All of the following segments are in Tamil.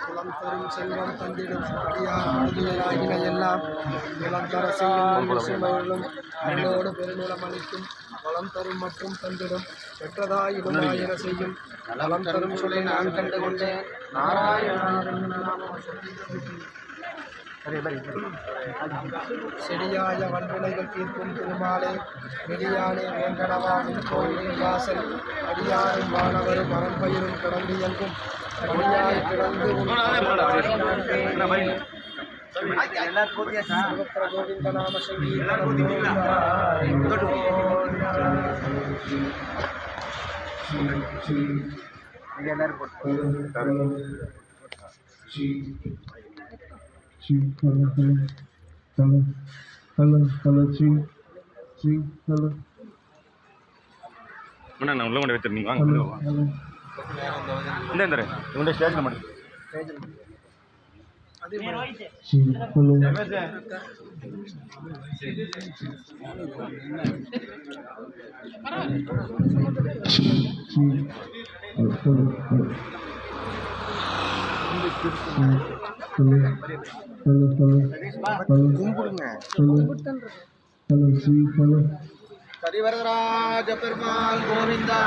குளம் தரும் செல்வம் தந்திடும் அடியார் படுதுயராகின எல்லாம் நிலம் தர செய்யும் சுமைகளும் அருளோடு பெருநிலம் அளிக்கும் வளம் தரும் மற்றும் தந்திடும் பெற்றதாயிடுமாயிர செய்யும் நலம் தரும் சொல்லை நான் கண்டு கொண்டேன் செடியாய வல்வினைகள் தீர்க்கும் திருமாலே நெடியானே வேங்கடவாவின் கோயிலின் வாசல் அடியாரும் மாணவரும் மரம்பயிரும் கடந்து இயங்கும் மணியாய் கிடந்து கோவிந்த நாம உள்ள கொண்டு வச்சிருந்தீங்க வாங்க இந்த உங்க ஸ்டேஜ்ல மட்டும் கரிவரதராஜ பெருமாள் கோவிந்தா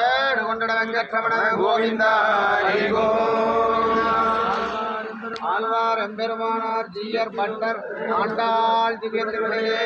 ஏடு கொண்டட வெங்கட்ரமண கோவிந்தா ஆழ்வார் எம்பெருமானார் ஜீயர் பட்டர் ஆண்டாள் திவ்ய திருவிடையே